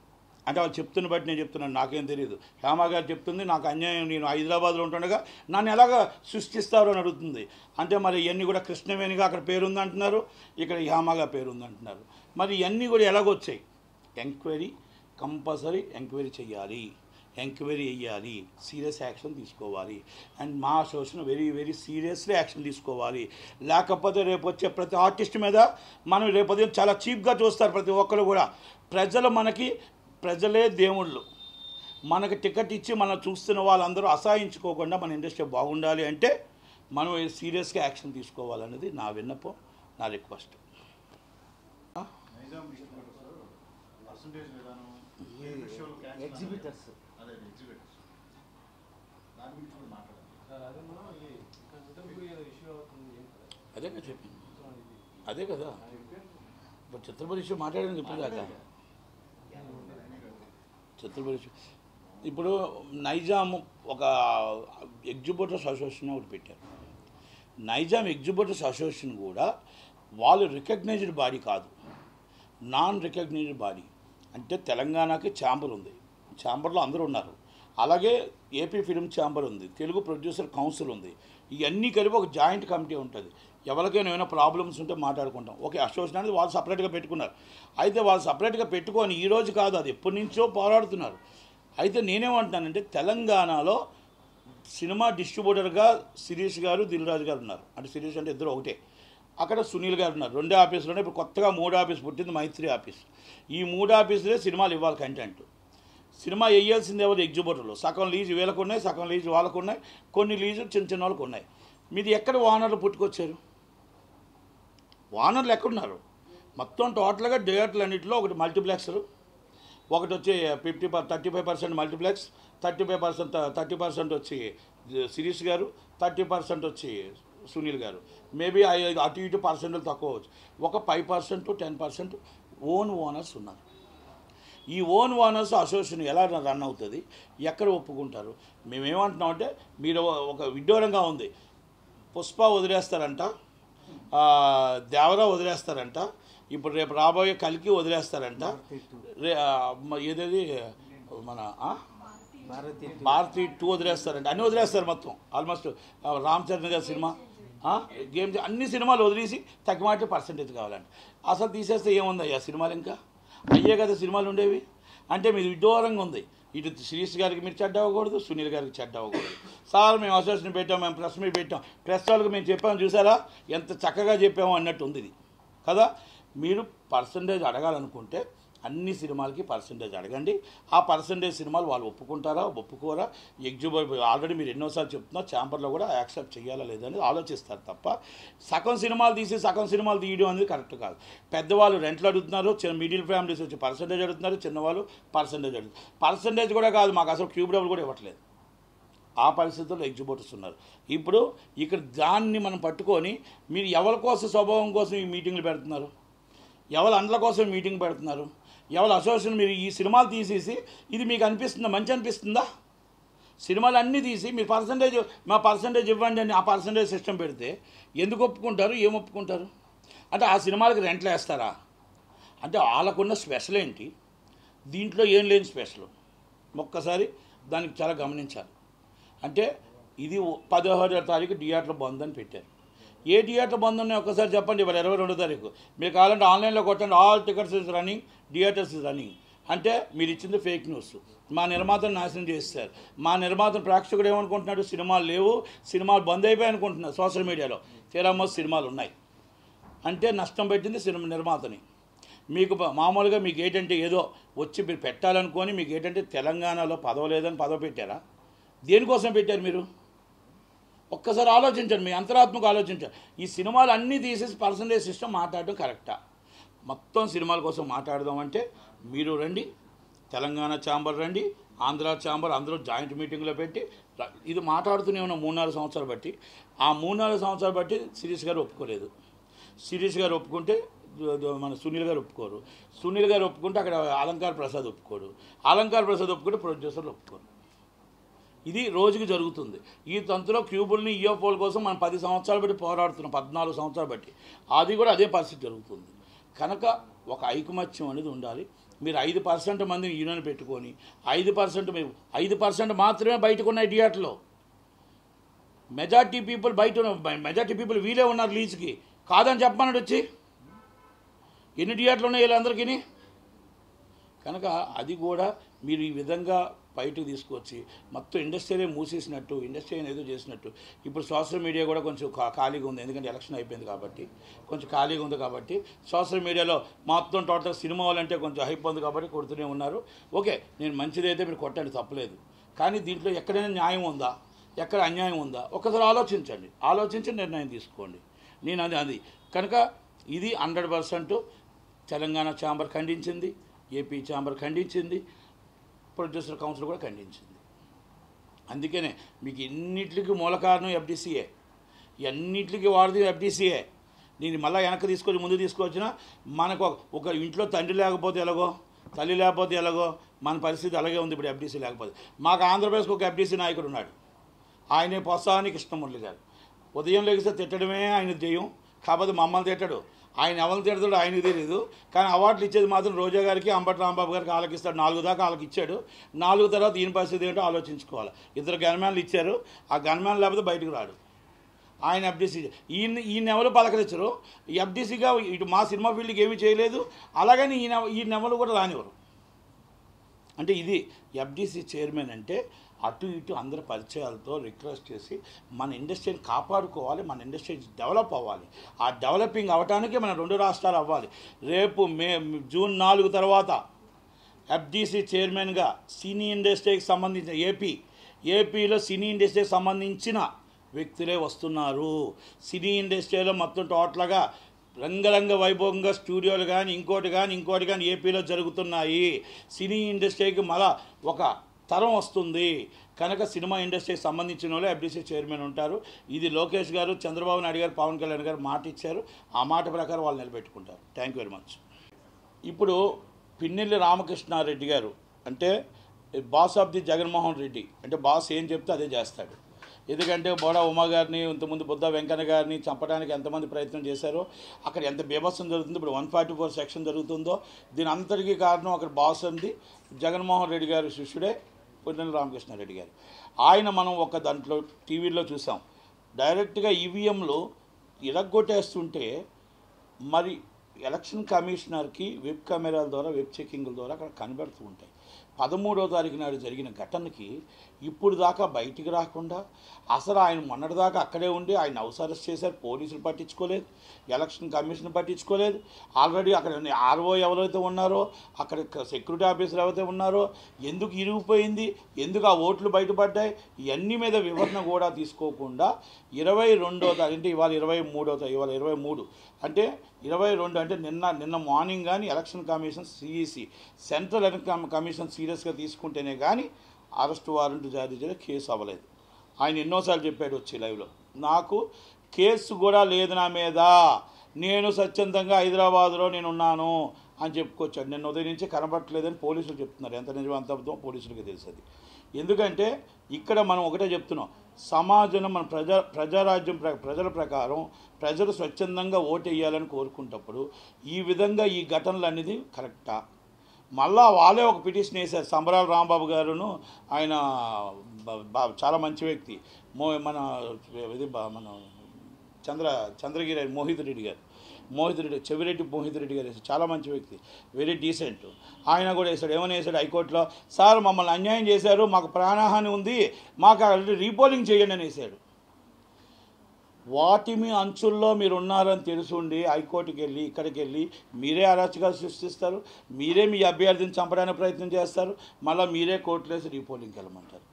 అంటే వాళ్ళు చెప్తున్న బట్టి నేను చెప్తున్నాను, నాకేం తెలియదు. హేమ గారు చెప్తుంది నాకు అన్యాయం, నేను హైదరాబాద్లో ఉంటుండగా నన్ను ఎలాగ సృష్టిస్తారు అని అడుగుతుంది. అంటే మరి ఇవన్నీ కూడా కృష్ణవేణిగా అక్కడ పేరుందంటున్నారు, ఇక్కడ హేమగా పేరుందంటున్నారు. మరి ఇవన్నీ కూడా ఎలాగొచ్చాయి? ఎంక్వైరీ కంపల్సరీ ఎంక్వైరీ చేయాలి, ఎంక్వైరీ వేయాలి, సీరియస్ యాక్షన్ తీసుకోవాలి. అండ్ మా అసోసియేషన్ వెరీ సీరియస్లీ యాక్షన్ తీసుకోవాలి. లేకపోతే రేపు వచ్చే ప్రతి ఆర్టిస్ట్ మీద మనం రేపు చాలా చీప్గా చూస్తారు ప్రతి ఒక్కరు కూడా. ప్రజలే దేవుళ్ళు. మనకు టికెట్ ఇచ్చి మనం చూస్తున్న వాళ్ళందరూ అసహించుకోకుండా మన ఇండస్ట్రీ బాగుండాలి అంటే మనం సీరియస్గా యాక్షన్ తీసుకోవాలనేది నా విన్నపం, నా రిక్వెస్ట్. అదే కదా చెప్పింది, అదే కదా ఇప్పుడు చిత్రపతి ఇష్యూ మాట్లాడని చెప్పిందాక. చిత్రపతి ఇప్పుడు నైజాం ఒక ఎగ్జిబిటర్స్ అసోసియేషన్ ఒకటి పెట్టారు. నైజాం ఎగ్జిబిటర్స్ అసోసియేషన్ కూడా వాళ్ళు రికగ్నైజ్డ్ బాడీ కాదు, నాన్ రికగ్నైజ్డ్ బాడీ. అంటే తెలంగాణకి ఛాంబర్ ఉంది, ఛాంబర్లో అందరూ ఉన్నారు. అలాగే ఏపీ ఫిల్మ్ ఛాంబర్ ఉంది, తెలుగు ప్రొడ్యూసర్ కౌన్సిల్ ఉంది. ఇవన్నీ కలిపి ఒక జాయింట్ కమిటీ ఉంటుంది. ఎవరికైనా ఏమైనా ప్రాబ్లమ్స్ ఉంటే మాట్లాడుకుంటాం. ఓకే, అసోసియేషన్ అనేది వాళ్ళు సపరేట్గా పెట్టుకున్నారు. అయితే వాళ్ళు సపరేట్గా పెట్టుకొని ఈరోజు కాదు, అది ఎప్పటి నుంచో పోరాడుతున్నారు. అయితే నేనేమంటున్నానంటే తెలంగాణలో సినిమా డిస్ట్రిబ్యూటర్గా శిరీష్ గారు, దిల్ రాజు గారు ఉన్నారు. అంటే శిరీష్ అంటే ఇద్దరు ఒకటే. అక్కడ సునీల్ గారు ఉన్నారు. 2 ఆఫీసులోనే ఇప్పుడు కొత్తగా 3 ఆఫీస్ పుట్టింది, మైత్రి ఆఫీస్. ఈ 3 ఆఫీసులే సినిమాలు ఇవ్వాలి కంటెంట్. సినిమా వేయాల్సింది ఎవరు? ఎగ్జిబిటర్లు. సగం లీజు వీళ్ళకు ఉన్నాయి, సగం లీజు వాళ్ళకు ఉన్నాయి, కొన్ని లీజు చిన్న వాళ్ళకు ఉన్నాయి. మీది ఎక్కడ ఓనర్లు పుట్టుకొచ్చారు? ఓనర్లు ఎక్కడున్నారు? మొత్తం టోటల్గా థియేటర్లు అన్నింటిలో ఒకటి మల్టీప్లెక్స్లు, ఒకటి వచ్చి 35% మల్టీప్లెక్స్, 30% వచ్చి శిరీష్ గారు, 30% వచ్చి సునీల్ గారు. మేబీ అటు ఇటు పర్సెంట్లు తక్కువ వచ్చు. ఒక 5% 10% ఓనర్స్ ఉన్నారు. ఈ ఓనర్స్ అసోసియేషన్ ఎలా రన్ అవుతుంది, ఎక్కడ ఒప్పుకుంటారు? మేమేమంటున్నామంటే మీరు ఒక విడ్డూరంగా ఉంది. పుష్ప వదిలేస్తారంట, దేవరా వదిలేస్తారంట, ఇప్పుడు రేపు రాబోయే కల్కి వదిలేస్తారంట, ఏదేది మన భారతి 2 వదిలేస్తారంట, అన్నీ వదిలేస్తారు మొత్తం. ఆల్మోస్ట్ రామ్ చరణ్ గారి సినిమా, గేమ్స్, అన్ని సినిమాలు వదిలేసి తగ్గిమాటి పర్సంటేజ్ కావాలంట. అసలు తీసేస్తే ఏముంది అయ్యా సినిమాలు? ఇంకా అయ్యే కదా సినిమాలు ఉండేవి. అంటే మీరు విడ్డూరంగా ఉంది. ఇటు శిరీష్ గారికి మీరు చెడ్డ అవ్వకూడదు, సునీల్ గారికి చెడ్డ అవ్వకూడదు. సార్ మేము అసోసియేషన్ పెట్టాం, మేము ప్రెస్ మీట్ పెట్టాం, ప్రెస్ వాళ్ళకి మేము చెప్పాము, చూసారా ఎంత చక్కగా చెప్పాము అన్నట్టు ఉంది ఇది కదా. మీరు పర్సంటేజ్ అడగాలనుకుంటే అన్ని సినిమాలకి పర్సంటేజ్ అడగండి. ఆ పర్సంటేజ్ సినిమాలు వాళ్ళు ఒప్పుకుంటారా ఒప్పుకోరా, ఎగ్జిబిట్ ఆల్రెడీ మీరు ఎన్నోసార్లు చెప్తున్నారు, ఛాంబర్లో కూడా యాక్సెప్ట్ చేయాలా లేదని ఆలోచిస్తారు తప్ప సగం సినిమాలు తీసి సగం సినిమాలు తీయడం అనేది కరెక్ట్ కాదు. పెద్దవాళ్ళు రెంట్లు అడుగుతున్నారు, మిడిల్ ఫ్యామిలీస్ వచ్చి పర్సంటేజ్ అడుగుతున్నారు, చిన్నవాళ్ళు పర్సంటేజ్ అడుగుతున్నారు. పర్సంటేజ్ కూడా కాదు, మాకు అసలు క్యూబ్ డబ్బులు కూడా ఇవ్వట్లేదు. ఆ పరిస్థితుల్లో ఎగ్జిబిటర్స్ ఉన్నారు. ఇప్పుడు ఇక్కడ దాన్ని మనం పట్టుకొని మీరు ఎవరి కోసం స్వభావం కోసం ఈ మీటింగ్లు పెడుతున్నారు, ఎవరి అండ్ల కోసం మీటింగ్ పెడుతున్నారు, ఎవరి అసోసియేషన్ మీరు ఈ సినిమాలు తీసేసి ఇది మీకు అనిపిస్తుందా? మంచి అనిపిస్తుందా? సినిమాలు అన్నీ తీసి మీరు పర్సంటేజ్ మా పర్సంటేజ్ ఇవ్వండి అని ఆ పర్సంటేజ్ సిస్టమ్ పెడితే ఎందుకు ఒప్పుకుంటారు, ఏం ఒప్పుకుంటారు? అంటే ఆ సినిమాలకు రెంట్లు వేస్తారా? అంటే వాళ్ళకున్న స్పెషల్ ఏంటి, దీంట్లో ఏం లేని స్పెషల్ ఒక్కసారి దానికి చాలా గమనించాలి. అంటే ఇది 16వ తారీఖు థియేటర్ల బంద్ అని పెట్టారు. ఏ థియేటర్ బంద్ ఉన్నాయి ఒక్కసారి చెప్పండి. ఇవాళ 22వ తారీఖు. మీరు కావాలంటే ఆన్లైన్లో కొట్టండి, all tickets is running, theatres is running. అంటే మీరు ఇచ్చింది ఫేక్ న్యూస్. మా నిర్మాతను నాశనం చేస్తారు. మా నిర్మాతను ప్రేక్షకుడు ఏమనుకుంటున్నాడు, సినిమాలు లేవు, సినిమాలు బంద్ అయిపోయి అనుకుంటున్నారు సోషల్ మీడియాలో. తీరామో సినిమాలు ఉన్నాయి అంటే నష్టం పెట్టింది సినిమా నిర్మాతని. మీకు మామూలుగా మీకు ఏంటంటే ఏదో వచ్చి మీరు పెట్టాలనుకొని మీకు ఏంటంటే తెలంగాణలో పదవి లేదని పదవి పెట్టారా? దేనికోసం పెట్టారు మీరు? ఒక్కసారి ఆలోచించండి, మీ అంతరాత్మకు ఆలోచించండి. ఈ సినిమాలు అన్నీ తీసేసి పర్సంటేజ్ సిస్టమ్ మాట్లాడడం కరెక్టా? మొత్తం సినిమాల కోసం మాట్లాడదామంటే మీరు రండి, తెలంగాణ ఛాంబర్ రండి, ఆంధ్ర ఛాంబర్ అందరూ జాయింట్ మీటింగ్లో పెట్టి ఇది మాట్లాడుతూనే ఉన్న 3-4 సంవత్సరాలు బట్టి. ఆ 3-4 సంవత్సరాలు బట్టి శిరీష్ గారు ఒప్పుకోలేదు. శిరీష్ గారు ఒప్పుకుంటే మన సునీల్ గారు ఒప్పుకోరు. సునీల్ గారు ఒప్పుకుంటే అక్కడ అలంకార్ ప్రసాద్ ఒప్పుకోడు. అలంకార్ ప్రసాద్ ఒప్పుకుంటే ప్రొడ్యూసర్లు ఒప్పుకోరు. ఇది రోజుకి జరుగుతుంది. ఈ తంతులో క్యూబుల్ని ఈఓపోల కోసం మనం 10 సంవత్సరాలు బట్టి పోరాడుతున్నాం, 14 సంవత్సరాలు బట్టి. అది కూడా అదే పరిస్థితి జరుగుతుంది. కనుక ఒక ఐకమత్యం అనేది ఉండాలి. మీరు 5% మందిని యూనియన్ పెట్టుకొని 5% మీరు 5% మాత్రమే బయటకు ఉన్నాయి థియేటర్లో. మెజార్టీ పీపుల్ వీలే ఉన్నారు లీజ్కి. కాదని చెప్పమన్నాడు వచ్చి. ఎన్ని థియేటర్లు ఉన్నాయి వీళ్ళందరికీ? కనుక అది కూడా మీరు ఈ విధంగా బయటకు తీసుకొచ్చి మొత్తం ఇండస్ట్రీనే మూసేసినట్టు, ఇండస్ట్రీ ఏదో చేసినట్టు. ఇప్పుడు సోషల్ మీడియా కూడా కొంచెం ఖాళీగా ఉంది, ఎందుకంటే ఎలక్షన్ అయిపోయింది కాబట్టి కొంచెం ఖాళీగా ఉంది. కాబట్టి సోషల్ మీడియాలో మొత్తం టోటల్ సినిమా వాళ్ళంటే కొంచెం హైప్ ఉంది కాబట్టి కొడుతూనే ఉన్నారు. ఓకే, నేను మంచిదైతే మీరు కొట్టండి, తప్పలేదు. కానీ దీంట్లో ఎక్కడైనా న్యాయం ఉందా, ఎక్కడ అన్యాయం ఉందా ఒక్కసారి ఆలోచించండి. ఆలోచించి నిర్ణయం తీసుకోండి. నేను అది కనుక ఇది 100% తెలంగాణ ఛాంబర్ ఖండించింది, ఏపీ ఛాంబర్ ఖండించింది, ప్రొడ్యూసర్ కౌన్సిల్ కూడా ఖండించింది. అందుకనే మీకు ఎన్నిటికి మూల కారణం ఎఫ్డీసీఏ, ఎన్నిటికి వాడిది ఎఫ్డీసీఏ. నేను మళ్ళీ వెనక్కి తీసుకొని ముందు తీసుకొచ్చినా మనకు ఒక ఇంట్లో తండ్రి లేకపోతే ఎలాగో, తల్లి లేకపోతే ఎలాగో మన పరిస్థితి అలాగే ఉంది. ఇప్పుడు ఎఫ్డీసీ లేకపోతే మాకు ఆంధ్రప్రదేశ్కి ఒక ఎఫ్డీసీ నాయకుడు ఉన్నాడు, ఆయనే పొత్సాని కృష్ణమురళి గారు. ఉదయం లెగిస్తే తిట్టడమే ఆయన ధ్యేయం. కాకపోతే మమ్మల్ని తిట్టాడు, ఆయన ఎవరిని తిడతాడు ఆయనకు తెలియదు. కానీ అవార్డులు ఇచ్చేది మాత్రం రోజా గారికి, అంబటి రాంబాబు గారికి ఆలకిస్తాడు. 4 దాకా వాళ్ళకి ఇచ్చాడు. 4 తర్వాత ఈయన పరిస్థితి ఏంటో ఆలోచించుకోవాలి. 2 గన్మ్యాన్లు ఇచ్చారు, ఆ గన్మ్యాన్ లేకపోతే బయటకు రాడు. ఆయన ఎఫ్డీసీ ఈయన ఎవరు పలకరించరు. ఎఫ్డీసీగా ఇటు మా సినిమా ఫీల్డ్కి ఏమీ చేయలేదు, అలాగని ఈయన ఎవరు కూడా రానివ్వరు. అంటే ఇది ఎఫ్డీసీ చైర్మన్ అంటే అటు ఇటు అందరి పరిచయాలతో రిక్వెస్ట్ చేసి మన ఇండస్ట్రీని కాపాడుకోవాలి, మన ఇండస్ట్రీ డెవలప్ అవ్వాలి. ఆ డెవలపింగ్ అవ్వడానికి మన 2 రాష్ట్రాలు అవ్వాలి. రేపు జూన్ 4 తర్వాత ఎఫ్డీసీ చైర్మన్గా సినీ ఇండస్ట్రీకి సంబంధించిన ఏపీలో సినీ ఇండస్ట్రీకి సంబంధించిన వ్యక్తులే వస్తున్నారు. సినీ ఇండస్ట్రీలో మొత్తం టోటల్గా రంగరంగ వైభవంగా స్టూడియోలు కానీ ఇంకోటి కానీ ఏపీలో జరుగుతున్నాయి. సినీ ఇండస్ట్రీకి మళ్ళా ఒక తరం వస్తుంది. కనుక సినిమా ఇండస్ట్రీకి సంబంధించిన వాళ్ళు ఎఫ్డీసీ చైర్మన్ ఉంటారు. ఇది లోకేష్ గారు, చంద్రబాబు నాయుడు గారు, పవన్ కళ్యాణ్ గారు మాట ఇచ్చారు. ఆ మాట ప్రకారం వాళ్ళు నిలబెట్టుకుంటారు. Thank you very much. ఇప్పుడు పిన్నెల్లి రామకృష్ణారెడ్డి గారు అంటే boss of the Jaganmohan Reddy, అంటే బాస్ ఏం చెప్తే అదే చేస్తాడు. ఎందుకంటే బోడా ఉమా గారిని, ఇంతకుముందు బుద్ధ వెంకన్న గారిని చంపడానికి ఎంతమంది ప్రయత్నం చేశారో, అక్కడ ఎంత బీభత్సం జరుగుతుందో, ఇప్పుడు 144 సెక్షన్ జరుగుతుందో, దీని అంతటికీ కారణం అక్కడ బాస్ ఉంది జగన్మోహన్ రెడ్డి గారి శిష్యుడే పిన్నెల్లి రామకృష్ణారెడ్డి గారు. ఆయన మనం ఒక దాంట్లో టీవీలో చూసాం, డైరెక్ట్గా ఈవీఎంలు ఇరగ్గొట్టేస్తుంటే మరి ఎలక్షన్ కమిషనర్కి వెబ్ కెమెరాల ద్వారా, వెబ్ చెకింగ్ల ద్వారా అక్కడ కనబడుతూ ఉంటాయి. 13వ తారీఖు నాడు జరిగిన ఘటనకి ఇప్పుడు దాకా బయటికి రాకుండా అసలు ఆయన మొన్నటిదాకా అక్కడే ఉండి ఆయన హౌస్ అరెస్ట్ చేశారు. పోలీసులు పట్టించుకోలేదు, ఎలక్షన్ కమిషన్ పట్టించుకోలేదు. ఆల్రెడీ అక్కడ ఆర్ఓ ఎవరైతే ఉన్నారో, అక్కడ సెక్యూరిటీ ఆఫీసర్ ఎవరైతే ఉన్నారో, ఎందుకు ఇరిగిపోయింది, ఎందుకు ఆ ఓట్లు బయటపడ్డాయి, ఇవన్నీ మీద వివరణ కూడా తీసుకోకుండా 22వ తారీఖు అంటే ఇవాళ 23 అంటే 22 అంటే నిన్న మార్నింగ్ కానీ election commission CEC central election commission సీరియస్గా తీసుకుంటేనే కానీ అరెస్ట్ వారెంట్ జారీ చేయడం, కేసు అవ్వలేదు. ఆయన ఎన్నోసార్లు చెప్పాడు వచ్చి లైవ్లో, నాకు కేసు కూడా లేదు నా మీద, నేను స్వచ్ఛందంగా హైదరాబాద్లో నేను ఉన్నాను అని చెప్పుకొచ్చాడు. నిన్న ఉదయం నుంచి కనబట్టలేదని పోలీసులు చెప్తున్నారు. ఎంత నిజం అంత అబద్ధం పోలీసులకి తెలుస్తుంది. ఎందుకంటే ఇక్కడ మనం ఒకటే చెప్తున్నాం, సమాజంలో మన ప్రజారాజ్యం ప్రజల ప్రకారం ప్రజలు స్వచ్ఛందంగా ఓటు వేయాలని కోరుకుంటప్పుడు ఈ విధంగా ఈ ఘటనలు అనేది కరెక్టా? మళ్ళా వాళ్ళే ఒక పిటిషన్ వేశారు. సంబరాల రాంబాబు గారును, ఆయన చాలా మంచి వ్యక్తి, మన ఇది మన చంద్రగిరి మోహిత్ రెడ్డి చెవిరెడ్డి మోహిత్ రెడ్డి గారు వేసాడు. చాలా మంచి వ్యక్తి, వెరీ డీసెంట్. ఆయన కూడా వేసాడు. ఏమని వేసాడు హైకోర్టులో, సార్ మమ్మల్ని అన్యాయం చేశారు, మాకు ప్రాణహాని ఉంది, మాకు రీపోలింగ్ చేయండి అని వేసాడు. వాటిమి అంచుల్లో మీరు ఉన్నారని తెలుసుండి హైకోర్టుకి వెళ్ళి ఇక్కడికి వెళ్ళి మీరే అరాచకాలు సృష్టిస్తారు, మీరే మీ అభ్యర్థిని చంపడానికి ప్రయత్నం చేస్తారు, మళ్ళీ మీరే కోర్టులో వేసి రీపోలింగ్కి వెళ్ళమంటారు.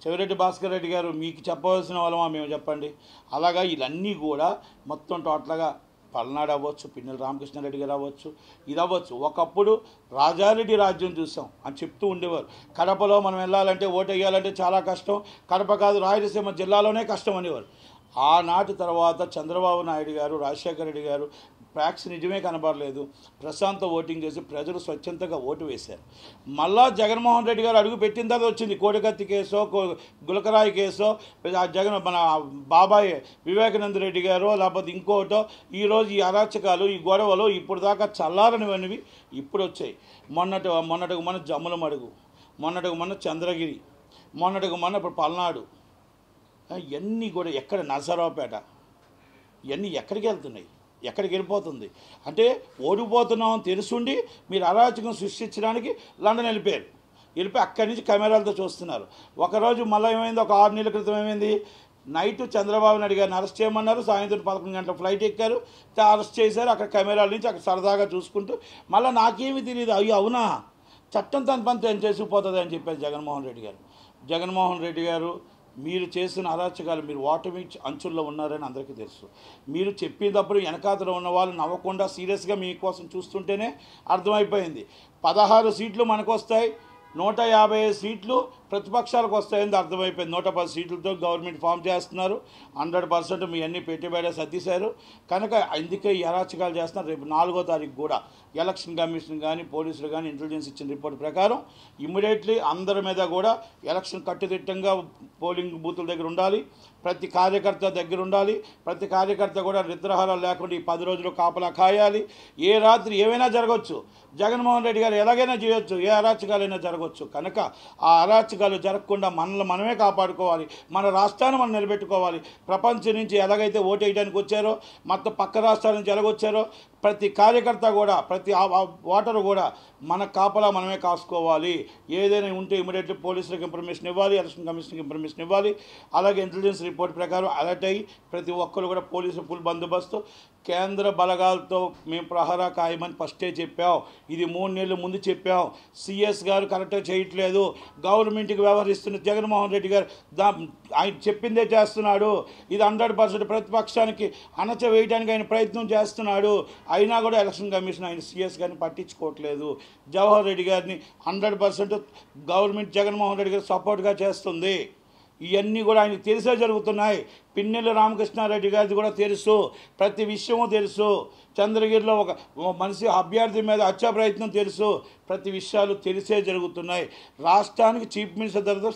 చెవిరెడ్డి భాస్కర్ రెడ్డి గారు మీకు చెప్పవలసిన వాళ్ళమా మేము చెప్పండి? అలాగా ఇవన్నీ కూడా మొత్తం టోటల్గా పల్నాడు అవ్వచ్చు, పిన్నెల రామకృష్ణారెడ్డి గారు అవ్వచ్చు, ఇది అవ్వచ్చు. ఒకప్పుడు రాజారెడ్డి రాజ్యం చూసాం అని చెప్తూ ఉండేవారు. కడపలో మనం వెళ్ళాలంటే ఓటు వేయాలంటే చాలా కష్టం, కడప కాదు రాయలసీమ జిల్లాలోనే కష్టం అనేవారు. ఆనాటి తర్వాత చంద్రబాబు నాయుడు గారు, రాజశేఖర రెడ్డి గారు ఫ్యాక్స్ నిజమే కనబడలేదు, ప్రశాంత ఓటింగ్ చేసి ప్రజలు స్వచ్ఛందంగా ఓటు వేశారు. మళ్ళా జగన్మోహన్ రెడ్డి గారు అడుగు పెట్టిన తర్వాత వచ్చింది కోడికత్తి కేసో గులకరాయి కేసో, మన బాబాయ్ వివేకానంద రెడ్డి గారో లేకపోతే ఇంకోటో, ఈరోజు ఈ అరాచకాలు ఈ గొడవలు ఇప్పుడు దాకా చల్లారనివనివి ఇప్పుడు వచ్చాయి. మొన్నటికి మన జమ్ముల మడుగు, మొన్నటికి మన చంద్రగిరి, మొన్నటికి మన ఇప్పుడు పల్నాడు, ఇవన్నీ కూడా ఎక్కడ నరసరావుపేట, ఇవన్నీ ఎక్కడికి వెళ్తున్నాయి, ఎక్కడికి వెళ్ళిపోతుంది అంటే ఓడిపోతున్నామని తెలుసుండి మీరు అరాచకం సృష్టించడానికి లండన్ వెళ్ళిపోయి అక్కడి నుంచి కెమెరాలతో చూస్తున్నారు. ఒకరోజు మళ్ళీ ఏమైంది, ఒక 6 నెలల క్రితం ఏమైంది, నైట్ చంద్రబాబు నాయుడు గారిని అరెస్ట్ చేయమన్నారు, సాయంత్రం 11 గంటల ఫ్లైట్ ఎక్కారు, అరెస్ట్ చేశారు. అక్కడ కెమెరాల నుంచి అక్కడ సరదాగా చూసుకుంటూ మళ్ళీ నాకేమీ తెలియదు, అయ్యో అవునా చట్టం తన పని తను చేసుకుపోతుంది అని చెప్పారు జగన్మోహన్ రెడ్డి గారు. జగన్మోహన్ రెడ్డి గారు మీరు చేసిన అరాచకాలు, మీరు ఓటమి అంచుల్లో ఉన్నారని అందరికీ తెలుసు. మీరు చెప్పేటప్పుడు వెనకాతలో ఉన్న వాళ్ళు నవ్వకుండా సీరియస్గా మీకోసం చూస్తుంటేనే అర్థమైపోయింది. 16 సీట్లు మనకు వస్తాయి, 155 సీట్లు ప్రతిపక్షాలకు వస్తాయని అర్థమైపోయింది. 110 సీట్లతో గవర్నమెంట్ ఫామ్ చేస్తున్నారు. 100% మీ అన్ని పెట్టుబడి సర్దిశారు కనుక అందుకే ఈ అరాచకాలు చేస్తున్నారు. రేపు 4వ తారీఖు కూడా ఎలక్షన్ కమిషన్ కానీ పోలీసులు కానీ ఇంటెలిజెన్స్ ఇచ్చిన రిపోర్ట్ ప్రకారం ఇమ్మీడియట్లీ అందరి మీద కూడా ఎలక్షన్ కట్టుదిట్టంగా పోలింగ్ బూతుల దగ్గర ఉండాలి, ప్రతి కార్యకర్త దగ్గర ఉండాలి, ప్రతి కార్యకర్త కూడా నిద్రాహారాలు లేకుండా ఈ 10 రోజులు కాపలా కాయాలి. ఏ రాత్రి ఏమైనా జరగవచ్చు, జగన్మోహన్ రెడ్డి గారు ఎలాగైనా చేయొచ్చు, ఏ అరాచకాలైనా జరగవచ్చు. కనుక ఆ అరాచకాలు జరగకుండా మనల్ని మనమే కాపాడుకోవాలి, మన రాష్ట్రాన్ని మనం నిలబెట్టుకోవాలి. ప్రపంచం నుంచి ఎలాగైతే ఓటు వేయడానికి వచ్చారో, మొత్తం పక్క రాష్ట్రాల నుంచి ఎలాగొచ్చారో ప్రతి కార్యకర్త కూడా ప్రతి ఓటరు కూడా మన కాపలా మనమే కాసుకోవాలి. ఏదైనా ఉంటే ఇమీడియట్లీ పోలీసులకు ఇన్ఫర్మేషన్ ఇవ్వాలి, ఎలక్షన్ కమిషన్కి ఇన్ఫర్మేషన్ ఇవ్వాలి. అలాగే ఇంటెలిజెన్స్ రిపోర్ట్ ప్రకారం అలర్ట్ అయ్యి ప్రతి ఒక్కరు కూడా పోలీసు ఫుల్ బందోబస్తు, కేంద్ర బలగాలతో మేము ప్రహరా కాయమని ఫస్టే చెప్పాం. ఇది 3 నెలల ముందు చెప్పాం. సిఎస్ గారు కరెక్ట్గా చేయట్లేదు, గవర్నమెంట్కి వ్యవహరిస్తున్న జగన్మోహన్ రెడ్డి గారు ఆయన చెప్పిందే చేస్తున్నాడు. ఇది 100% ప్రతిపక్షానికి అణచవేయడానికి ఆయన ప్రయత్నం చేస్తున్నాడు. అయినా కూడా ఎలక్షన్ కమిషన్ ఆయన సిఎస్ గారిని పట్టించుకోవట్లేదు. జవహర్ రెడ్డి గారిని 100% గవర్నమెంట్ జగన్మోహన్ రెడ్డి గారు సపోర్ట్గా చేస్తుంది. ఇవన్నీ కూడా ఆయనకు తెలిసే జరుగుతున్నాయి. పిన్నెల రామకృష్ణారెడ్డి గారిది కూడా తెలుసు, ప్రతి విషయము తెలుసు. చంద్రగిరిలో ఒక మనిషి అభ్యర్థి మీద హత్యా ప్రయత్నం తెలుసు. ప్రతి విషయాలు తెలిసే జరుగుతున్నాయి. రాష్ట్రానికి చీఫ్ మినిస్టర్ తర్వాత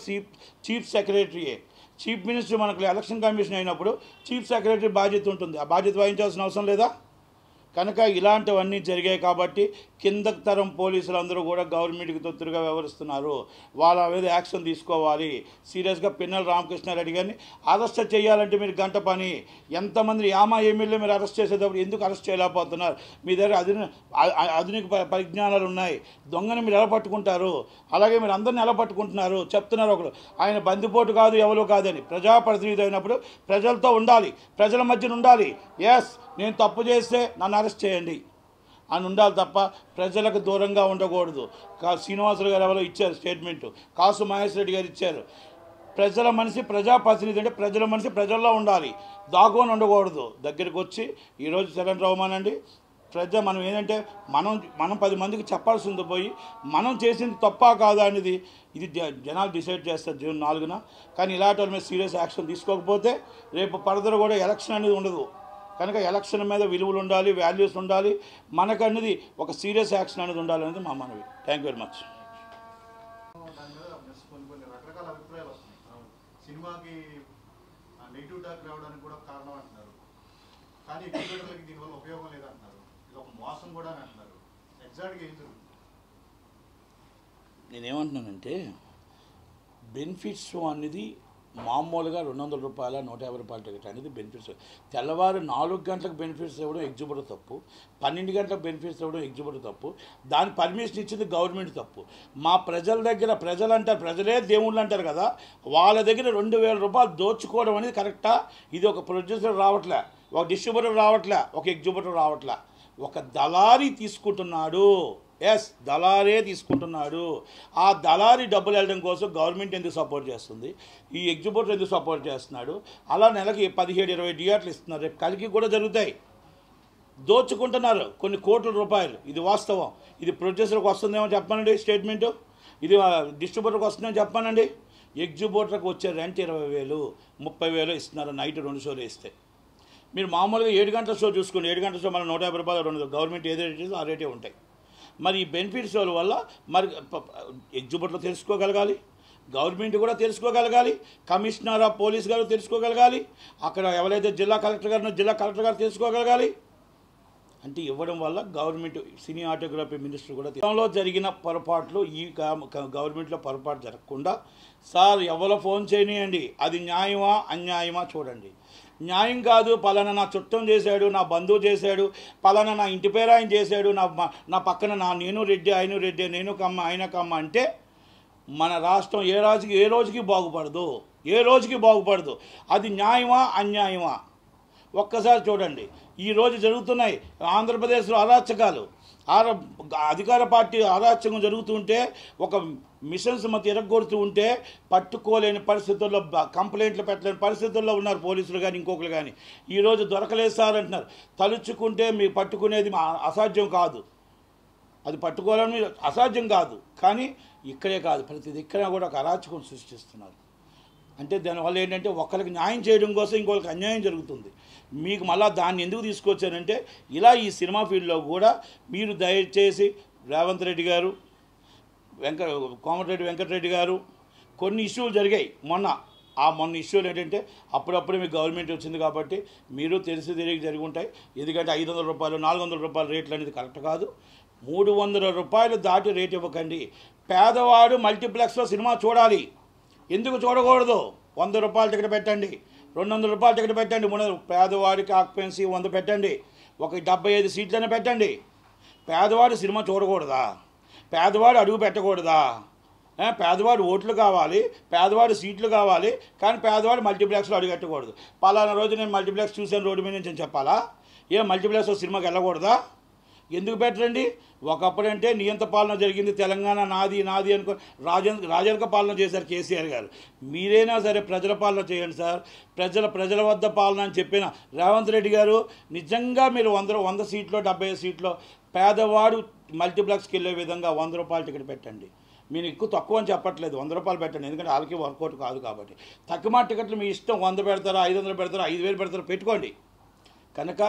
చీఫ్ సెక్రటరీయే. చీఫ్ మినిస్టర్ మనకు ఎలక్షన్ కమిషన్ అయినప్పుడు చీఫ్ సెక్రటరీ బాధ్యత ఉంటుంది. ఆ బాధ్యత వహించాల్సిన అవసరం లేదా? కనుక ఇలాంటివన్నీ జరిగాయి కాబట్టి కింద తరం పోలీసులందరూ కూడా గవర్నమెంట్కి తొత్తులుగా వ్యవహరిస్తున్నారు. వాళ్ళ మీద యాక్షన్ తీసుకోవాలి. సీరియస్గా పిన్నెల రామకృష్ణారెడ్డి గారిని అరెస్ట్ చేయాలంటే మీరు గంట పని. ఎంతమంది ఎమ్మెల్యే మీరు అరెస్ట్ చేసేటప్పుడు ఎందుకు అరెస్ట్ చేయలేకపోతున్నారు? మీ దగ్గర ఆధునిక పరిజ్ఞానాలు ఉన్నాయి. దొంగని మీరు ఎలా పట్టుకుంటారు? అలాగే మీరు అందరిని ఎలా పట్టుకుంటున్నారు? చెప్తున్నారు ఒకరు, ఆయన బందిపోటు కాదు ఎవరో కాదని. ప్రజాప్రతినిధి అయినప్పుడు ప్రజలతో ఉండాలి, ప్రజల మధ్యన ఉండాలి. ఎస్, నేను తప్పు చేస్తే నన్ను అరెస్ట్ చేయండి అని ఉండాలి తప్ప ప్రజలకు దూరంగా ఉండకూడదు. శ్రీనివాసరావు గారు ఎవరో ఇచ్చారు స్టేట్మెంటు, కాసు మహేశ్వర రెడ్డి గారు ఇచ్చారు. ప్రజల మనిషి ప్రజాప్రతినిధి అంటే ప్రజల మనిషి ప్రజల్లో ఉండాలి, దాగుని ఉండకూడదు. దగ్గరికి వచ్చి ఈరోజు సిలిండర్ అవమానండి మనం ఏంటంటే మనం 10 మందికి చెప్పాల్సింది పోయి మనం చేసింది తప్పా కాదా అనేది ఇది జనాలు డిసైడ్ చేస్తారు జూన్ 4న. కానీ ఇలాంటి వాళ్ళ మీద సీరియస్ యాక్షన్ తీసుకోకపోతే రేపు ఫర్దర్ కూడా ఎలక్షన్ అనేది ఉండదు. కనుక ఎలక్షన్ మీద విలువలు ఉండాలి, వాల్యూస్ ఉండాలి, మనకు అనేది ఒక సీరియస్ యాక్షన్ అనేది ఉండాలనేది మా మనవి. Thank you very much. సినిమాకి నెగిటివ్ టాక్ రావడానికి కూడా కారణం అంటున్నారు. కానీ ఎగ్జిబిటర్లకి దీనివల్ల ఉపయోగం లేదంటున్నారు. ఇది ఒక మోసం కూడా అని అంటున్నారు. ఎగ్జాక్ట్గా ఏం జరుగుతుంది? నేనేమంటున్నానంటే బెనిఫిట్స్ అనేది మామూలుగా 200 రూపాయల 150 రూపాయల టికెట్ అనేది బెనిఫిట్స్. తెల్లవారు 4 గంటలకు బెనిఫిట్స్ ఇవ్వడం ఎగ్జిబిటర్ తప్పు, 12 గంటలకు బెనిఫిట్స్ ఇవ్వడం ఎగ్జిబిటర్ తప్పు, దాని పర్మిషన్ ఇచ్చింది గవర్నమెంట్ తప్పు. మా ప్రజల దగ్గర ప్రజలు అంటారు, ప్రజలే దేవుళ్ళు అంటారు కదా, వాళ్ళ దగ్గర 2000 రూపాయలు దోచుకోవడం అనేది కరెక్టా? ఇది ఒక ప్రొడ్యూసర్ రావట్లే, ఒక డిస్ట్రిబ్యూటర్ రావట్లే, ఒక ఎగ్జిబిటర్ రావట్లే, ఒక దళారీ తీసుకుంటున్నాడు. ఎస్, దళారే తీసుకుంటున్నాడు. ఆ దళారీ డబ్బులు వెళ్ళడం కోసం గవర్నమెంట్ ఎందుకు సపోర్ట్ చేస్తుంది, ఈ ఎగ్జిబిటర్ ఎందుకు సపోర్ట్ చేస్తున్నాడు? అలా నెలకి 17-20 థియేటర్లు ఇస్తున్నారు. రేపు కలికి కూడా జరుగుతాయి. దోచుకుంటున్నారు కొన్ని కోట్ల రూపాయలు. ఇది వాస్తవం. ఇది ప్రొడ్యూసర్కి వస్తుందేమో చెప్పానండి స్టేట్మెంటు, ఇది డిస్ట్రిబ్యూటర్కి వస్తుందేమో చెప్పానండి. ఎగ్జిబిటర్కి వచ్చే రెంట్ 20,000 30,000 ఇస్తున్నారు నైట్ 2 షోలు వేస్తే. మీరు మామూలుగా 7 గంటల షో చూసుకోండి, 7 గంటల షో మన 150 రూపాయలు 200, గవర్నమెంట్ ఏదో రేట్ ఆ రేటే ఉంటాయి. మరి ఈ బెనిఫిట్స్ వల్ల మరి ఎగ్జిబిటర్లు తెలుసుకోగలగాలి, గవర్నమెంట్ కూడా తెలుసుకోగలగాలి, కమిషనర్ ఆఫ్ పోలీస్ గారు తెలుసుకోగలగాలి, అక్కడ ఎవరైతే జిల్లా కలెక్టర్ గారు తెలుసుకోగలగాలి. అంటే ఇవ్వడం వల్ల గవర్నమెంట్ సినీ ఆటోగ్రఫీ మినిస్టర్ కూడా గతంలో జరిగిన పొరపాట్లు ఈ గవర్నమెంట్లో పొరపాటు జరగకుండా సార్ ఎవరో ఫోన్ చేయనియండి, అది న్యాయమా అన్యాయమా చూడండి. న్యాయం కాదు, పలానా నా చుట్టం చేశాడు, నా బంధువు చేశాడు, పలానా నా ఇంటి పేరు ఆయన చేశాడు, నా పక్కన నేను రెడ్డి ఆయన రెడ్డి, నేను కమ్మ ఆయన కమ్మ అంటే మన రాష్ట్రం ఏ రోజుకి బాగుపడదు. అది న్యాయమా అన్యాయమా ఒక్కసారి చూడండి. ఈరోజు జరుగుతున్నాయి ఆంధ్రప్రదేశ్లో అరాచకాలు, అధికార పార్టీ అరాచకం జరుగుతుంటే, ఒక మిషన్స్ మధ్య ఎరగొడుతూ ఉంటే పట్టుకోలేని పరిస్థితుల్లో, కంప్లైంట్లు పెట్టలేని పరిస్థితుల్లో ఉన్నారు పోలీసులు కానీ ఇంకొకరు కానీ. ఈరోజు దొరకలేదు సార్ అంటున్నారు. తలుచుకుంటే మీరు పట్టుకునేది అసాధ్యం కాదు, అది పట్టుకోవాలని అసాధ్యం కాదు. కానీ ఇక్కడే కాదు, ప్రతి దిక్కన కూడా ఒక అరాచకం సృష్టిస్తున్నారు. అంటే దానివల్ల ఏంటంటే ఒకరికి న్యాయం చేయడం కోసం ఇంకొకరికి అన్యాయం జరుగుతుంది. మీకు మళ్ళీ దాన్ని ఎందుకు తీసుకొచ్చానంటే, ఇలా ఈ సినిమా ఫీల్డ్లో కూడా మీరు దయచేసి రేవంత్ రెడ్డి గారు, కోమటిరెడ్డి వెంకటరెడ్డి గారు, కొన్ని ఇష్యూలు జరిగాయి మొన్న ఇష్యూలు ఏంటంటే అప్పుడప్పుడు మీకు గవర్నమెంట్ వచ్చింది కాబట్టి మీరు తెలిసి జరిగి ఉంటాయి. ఎందుకంటే 500 రూపాయలు 400 రూపాయల రేట్లు అనేది కరెక్ట్ కాదు. 300 రూపాయలు దాటి రేట్ ఇవ్వకండి. పేదవాడు మల్టీప్లెక్స్లో సినిమా చూడాలి, ఎందుకు చూడకూడదు? 100 రూపాయల టికెట్ పెట్టండి, 200 రూపాయల టికెట్ పెట్టండి, పేదవాడికి ఆక్యుపెన్సీ 100 పెట్టండి, ఒక 75 సీట్లనే పెట్టండి. పేదవాడు సినిమా చూడకూడదా? పేదవాడు అడుగు పెట్టకూడదా? పేదవాడు ఓట్లు కావాలి, పేదవాడు సీట్లు కావాలి, కానీ పేదవాడు మల్టీప్లెక్స్లో అడుగు పెట్టకూడదు. పలానా రోజు నేను మల్టీప్లెక్స్ చూసాను రోడ్డు మీద నుంచి చెప్పాలా? మల్టీప్లెక్స్లో సినిమాకి వెళ్ళకూడదా? ఎందుకు పెట్టరండి? ఒకప్పుడంటే నియంత పాలన జరిగింది, తెలంగాణ నాది అనుకో రాజరిక పాలన చేశారు కేసీఆర్ గారు. మీరైనా సరే ప్రజల పాలన చేయండి సార్, ప్రజల వద్ద పాలన అని చెప్పిన రేవంత్ రెడ్డి గారు, నిజంగా మీరు 100 సీట్లో 70 సీట్లో పేదవాడు మల్టీప్లెక్స్కి వెళ్ళే విధంగా 100 రూపాయల టికెట్ పెట్టండి. మీరు ఎక్కువ తక్కువ అని చెప్పట్లేదు, 100 రూపాయలు పెట్టండి, ఎందుకంటే వాళ్ళకి వర్కౌట్ కాదు కాబట్టి. తక్కువ టికెట్లు మీ ఇష్టం, 100 పెడతారా, 500 పెడతారా, 5,000 పెడతారా, పెట్టుకోండి. కనుక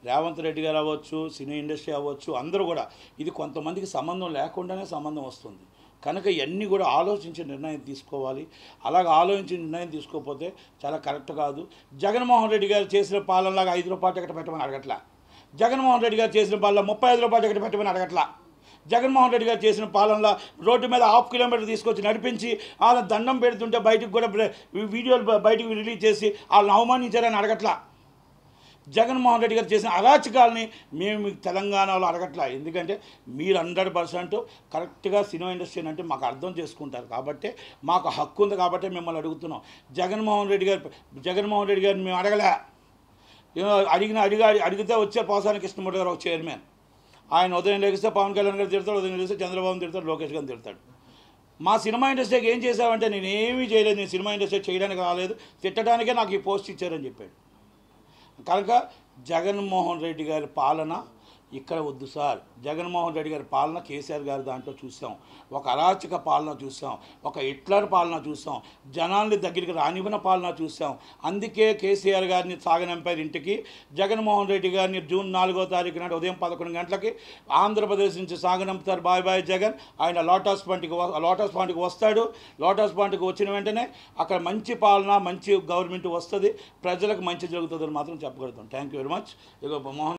రేవంత్ రెడ్డి గారు అవ్వచ్చు, సినీ ఇండస్ట్రీ అవ్వచ్చు, అందరూ కూడా ఇది కొంతమందికి సంబంధం లేకుండానే సంబంధం వస్తుంది. కనుక ఇవన్నీ కూడా ఆలోచించి నిర్ణయం తీసుకోవాలి. అలాగ ఆలోచించి నిర్ణయం తీసుకోకపోతే చాలా కరెక్ట్ కాదు. జగన్మోహన్ రెడ్డి గారు చేసిన పాలనలాగా 5 రూపాయల టికెట్ పెట్టమని అడగట్లా. జగన్మోహన్ రెడ్డి గారు చేసిన పాలన 35 రూపాయల టికెట్ పెట్టమని అడగట్లా. జగన్మోహన్ రెడ్డి గారు చేసిన పాలనలో రోడ్డు మీద 1/2 కిలోమీటర్ తీసుకొచ్చి నడిపించి వాళ్ళ దండం పెడుతుంటే బయటకు కూడా వీడియోలు బయటకు రిలీజ్ చేసి వాళ్ళని అవమానించారని అడగట్లా. జగన్మోహన్ రెడ్డి గారు చేసిన అరాచకాలని మేము తెలంగాణలో అడగట్లా. ఎందుకంటే మీరు 100% కరెక్ట్గా సినిమా ఇండస్ట్రీ అంటే మాకు అర్థం చేసుకుంటారు కాబట్టి, మాకు హక్కు ఉంది కాబట్టి మిమ్మల్ని అడుగుతున్నాం. జగన్మోహన్ రెడ్డి గారిని మేము అడగలే. అడిగితే వచ్చే పోసాని కృష్ణమూర్తి గారు ఒక చైర్మన్. ఆయన ఉదయం లేగిస్తే పవన్ కళ్యాణ్ గారు తిడతాడు, ఉదయం లేగిస్తే చంద్రబాబు తిడతాడు, లోకేష్ గారిని తిడతాడు. మా సినిమా ఇండస్ట్రీకి ఏం చేసావంటే, నేనేమీ చేయలేదు, నేను సినిమా ఇండస్ట్రీ చేయడానికి రాలేదు, తిట్టడానికే నాకు ఈ పోస్ట్ ఇచ్చారని చెప్పాడు. కనుక జగన్మోహన్ రెడ్డి గారి పాలన ఇక్కడ వద్దు సార్. జగన్మోహన్ రెడ్డి గారి పాలన, కేసీఆర్ గారి దాంట్లో చూసాం, ఒక అరాచక పాలన చూసాం, ఒక హిట్లర్ పాలన చూసాం, జనాల్ని దగ్గరికి రానివ్వన పాలన చూసాం. అందుకే కేసీఆర్ గారిని సాగనంపారు ఇంటికి. జగన్మోహన్ రెడ్డి గారిని జూన్ 4వ తారీఖు నాడు ఉదయం 11 గంటలకి ఆంధ్రప్రదేశ్ నుంచి సాగనంపుతారు. Bye bye Jagan. ఆయన లోటస్ పాయింట్కి వస్తాడు. లోటస్ పాయింట్కి వచ్చిన వెంటనే అక్కడ మంచి పాలన, మంచి గవర్నమెంట్ వస్తుంది, ప్రజలకు మంచి జరుగుతుందని మాత్రం చెప్పగలుగుతాం. Thank you very much. ఇక మోహన్